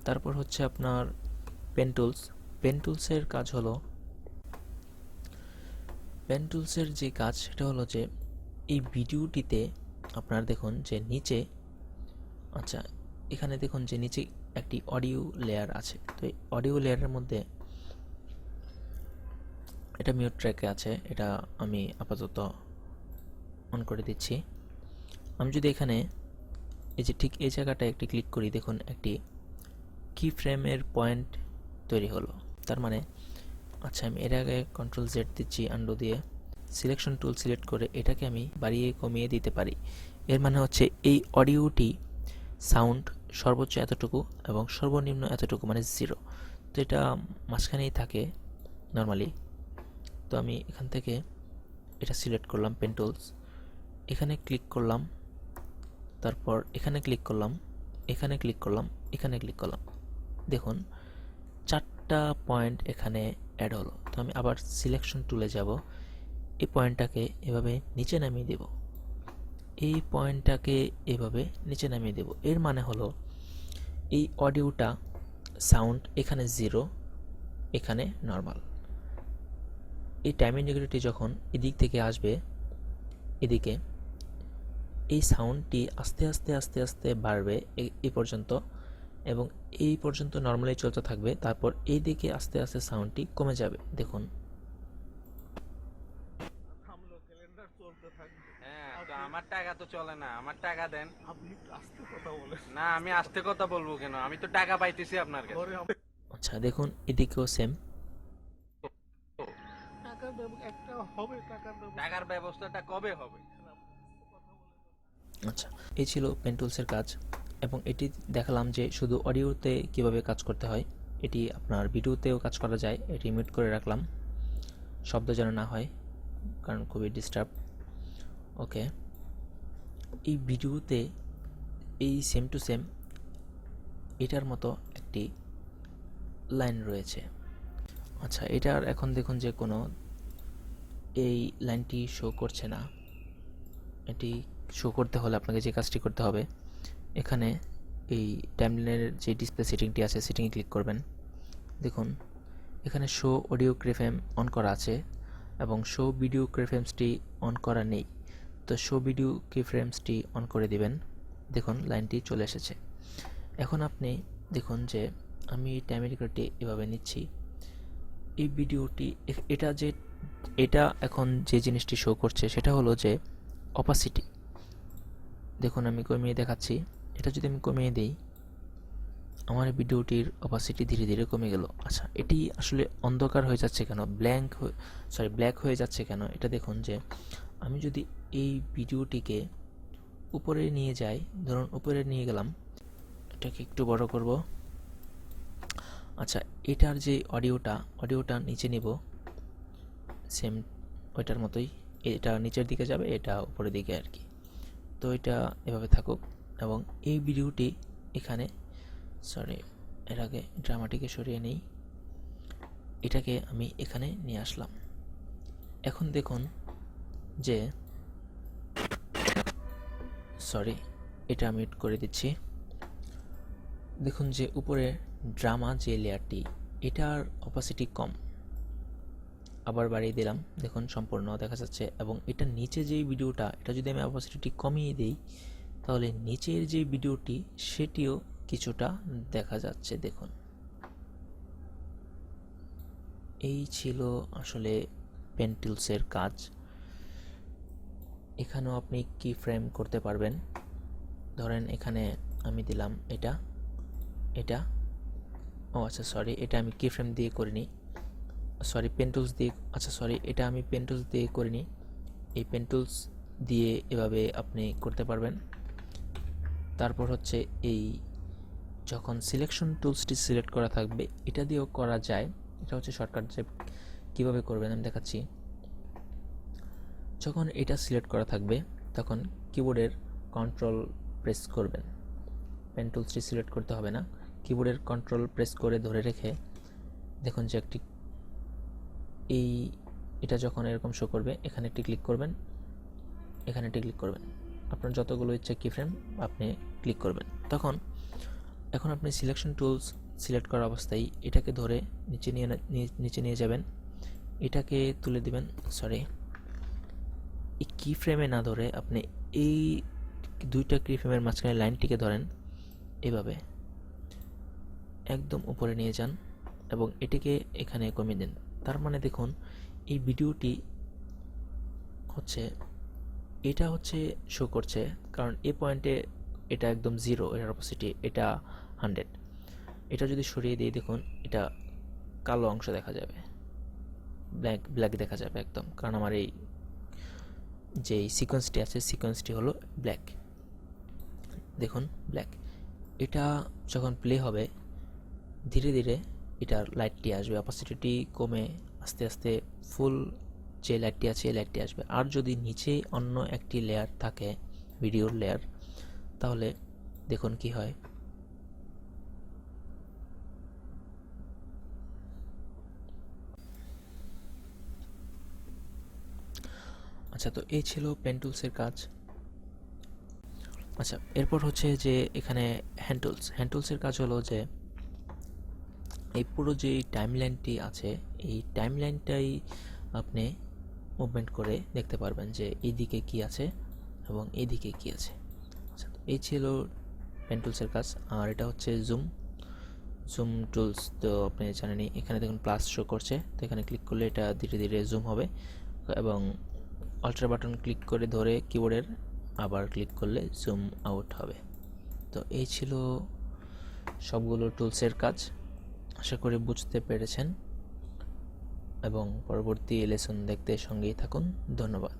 তারপর হচ্ছে আপনার পেন টুলস। পেন টুলসের কাজ হলো, পেন টুলসের যে কাজ সেটা হলো যে এই ভিডিওটিতে আপনার দেখুন যে নিচে, আচ্ছা এখানে দেখুন যে নিচে একটি অডিও লেয়ার আছে। তো এই অডিও লেয়ারের মধ্যে এটা মিউট ট্র্যাকে আছে, এটা আমি আপাতত অন করে দিচ্ছি। আমি যদি এখানে এই যে ঠিক এই জায়গাটায় একটি ক্লিক করি, দেখুন একটি কি ফ্রেমের পয়েন্ট তৈরি হলো। তার মানে আচ্ছা আমি এর আগে কন্ট্রোল জেড দিচ্ছি আন্ডু দিয়ে, সিলেকশন টুল সিলেক্ট করে এটাকে আমি বাড়িয়ে কমিয়ে দিতে পারি। এর মানে হচ্ছে এই অডিওটি সাউন্ড সর্বোচ্চ এতটুকু এবং সর্বনিম্ন এতটুকু, মানে 0। তো এটা মাঝখানেই থাকে নর্মালি। তো আমি এখান থেকে এটা সিলেক্ট করলাম, পেন টুলস, এখানে ক্লিক করলাম, তারপর এখানে ক্লিক করলাম, এখানে ক্লিক করলাম, এখানে ক্লিক করলাম। দেখুন 4টা পয়েন্ট এখানে অ্যাড হলো। তো আমি আবার সিলেকশন টুলে যাব, এই পয়েন্টটাকে এভাবে নিচে নামিয়ে দেব, এই পয়েন্টটাকে এভাবে নিচে নামিয়ে দেব। এর মানে হলো এই অডিওটা সাউন্ড এখানে 0, এখানে নর্মাল। এই টাইম ইন্টিগ্রিটি যখন এদিক থেকে আসবে এদিকে, এই সাউন্ডটি আস্তে আস্তে আস্তে আস্তে বাড়বে এই পর্যন্ত, এবং এই পর্যন্ত নর্মালি চলতে থাকবে। তারপর এই দিকে আস্তে আস্তে সাউন্ডটি কমে যাবে। দেখুন হ্যাঁ, তো আমার টাকা তো চলে না, আমার টাকা দেন। আপনি একটু আস্তে কথা বলেন। না, আমি আস্তে কথা বলবো কেন? আমি তো টাকা পাইতেছি আপনার কাছে। আচ্ছা দেখুন এদিকেও সেম। টাকার ব্যবস্থাটা কবে হবে? আচ্ছা এই ছিল পেন টুলসের কাজ, এবং এটি দেখালাম যে শুধু অডিওতে কিভাবে কাজ করতে হয়। এটি আপনার ভিডিওতেও কাজ করা যায়। এটি মিউট করে রাখলাম, শব্দ যেন না হয়, কারণ খুবই ডিস্টার্ব। ওকে, এই ভিডিওতে এই সেম টু সেম এটার মতো একটি লাইন রয়েছে। আচ্ছা এটার এখন দেখুন যে কোনো এই লাইনটি শো করছে না। এটি শো করতে হলে আপনাকে যে কাজটি করতে হবে, এখানে এই টাইমলাইনের যে ডিসপ্লে সেটিংটি আছে সেটিংয়ে ক্লিক করবেন। দেখুন এখানে শো অডিও কিফ্রেম অন করা আছে এবং শো ভিডিও কিফ্রেমসটি অন করা নেই। তো শো ভিডিও কিফ্রেমসটি অন করে দিবেন। দেখুন লাইনটি চলে এসেছে। এখন আপনি দেখুন যে আমি টাইম ইন্ডিকেটরটি এভাবে নিচ্ছি, এই ভিডিওটি এটা এখন যে জিনিসটি শো করছে সেটা হলো যে অপাসিটি। দেখুন আমি কমিয়ে দেখাচ্ছি, এটা যদি আমি কমিয়ে দিই, আমার ভিডিওটির অপাসিটি ধীরে ধীরে কমে গেল। আচ্ছা এটি আসলে অন্ধকার হয়ে যাচ্ছে কেন, ব্ল্যাক হয়ে যাচ্ছে কেন, এটা দেখুন যে আমি যদি এই ভিডিওটিকে উপরে নিয়ে যাই, ধরুন উপরে নিয়ে গেলাম, এটাকে একটু বড় করব। আচ্ছা এটার যে অডিওটা নিচে নিব, সেম ওইটার মতোই, এটা নিচের দিকে যাবে, এটা উপরের দিকে আর কি। তো এটা এভাবে থাকুক, এবং এই ভিডিওটি এখানে, সরি এর আগে ড্রামাটিকে সরিয়ে নেই, এটাকে আমি এখানে নিয়ে আসলাম। এখন দেখুন যে, সরি এটা আমি করে দিচ্ছি। দেখুন যে উপরে ড্রামা যে লেয়ারটি, এটার অপাসিটি কম, আবার বাড়িয়ে দিলাম, দেখুন সম্পূর্ণ দেখা যাচ্ছে। এবং এটা নিচে যে ভিডিওটা, এটা যদি আমি অপাসিটি কমিয়ে দিই, তাহলে নিচের যে ভিডিওটি সেটিও কিছুটা দেখা যাচ্ছে। দেখুন এই ছিল আসলে পেন টুলসের কাজ। এখানেও আপনি কি ফ্রেম করতে পারবেন। ধরেন এখানে আমি দিলাম এটা ও আচ্ছা সরি, এটা আমি কি ফ্রেম দিয়ে করিনি, সরি পেন টুলস দিয়ে, আচ্ছা সরি এটা আমি পেন টুলস দিয়ে করিনি, এই পেন টুলস দিয়ে এভাবে আপনি করতে পারবেন। তারপর হচ্ছে এই যখন সিলেকশন টুলসটি সিলেক্ট করা থাকবে, এটা দিয়েও করা যায়। এটা হচ্ছে শর্টকাট যে কীভাবে করবেন আমি দেখাচ্ছি। যখন এটা সিলেক্ট করা থাকবে তখন কিবোর্ডের কন্ট্রোল প্রেস করবেন, পেন টুলসটি সিলেক্ট করতে হবে না, কিবোর্ডের কন্ট্রোল প্রেস করে ধরে রেখে দেখুন যে একটি এটা যখন এরকম শো করবে, এখানে একটি ক্লিক করবেন, এখানে একটি ক্লিক করবেন, আপনার যতগুলো ইচ্ছা কি ফ্রেম আপনি ক্লিক করবেন। তখন এখন আপনি সিলেকশন টুলস সিলেক্ট করা অবস্থায় এটাকে ধরে নিচে নিয়ে যাবেন, এটাকে তুলে দিবেন। সরি, এই কি ফ্রেমে না ধরে আপনি এই দুইটা কি ফ্রেমের মাঝখানে লাইনটিকে ধরেন, এভাবে একদম উপরে নিয়ে যান এবং এটিকে এখানে কমিয়ে দিন। তার মানে দেখুন এই ভিডিওটি হচ্ছে, এটা হচ্ছে শো করছে, কারণ এই পয়েন্টে এটা একদম 0, এটার অপোসিটি এটা 100। এটা যদি সরিয়ে দিয়ে দেখুন এটা কালো অংশ দেখা যাবে, ব্ল্যাক দেখা যাবে একদম, কারণ আমার এই যে সিকোয়েন্সটি আছে সিকোয়েন্সটি হলো ব্ল্যাক। দেখুন ব্ল্যাক। এটা যখন প্লে হবে ধীরে ধীরে এটার লাইটটি আসবে, অপাসিটি কমে আস্তে আস্তে ফুল যে লাইটটি আছে এই লাইটটি আসবে। আর যদি নিচে অন্য একটি লেয়ার থাকে, ভিডিওর লেয়ার, তাহলে দেখুন কি হয়। আচ্ছা, তো এই ছিল পেন টুলসের কাজ। আচ্ছা, এরপর হচ্ছে যে এখানে হ্যান্ড টুলসের কাজ হলো যে এই পুরো যে টাইমলাইনটি আছে এই টাইমলাইনটাই আপনি মুভমেন্ট করে দেখতে পারবেন যে এইদিকে কি আছে এবং এইদিকে কি আছে। আচ্ছা, তো এই ছিল পেন টুলসের কাজ। আর এটা হচ্ছে জুম টুলস, তো আপনি জানেনই। এখানে দেখুন প্লাস শো করছে, তো এখানে ক্লিক করলে এটা ধীরে ধীরে জুম হবে এবং অল্টার বাটন ক্লিক করে ধরে কিবোর্ডের আবার ক্লিক করলে জুম আউট হবে। তো এই ছিল সবগুলো টুলসের কাজ। আশা করি বুঝতে পেরেছেন এবং পরবর্তী লেসন দেখতে সঙ্গেই থাকুন। ধন্যবাদ।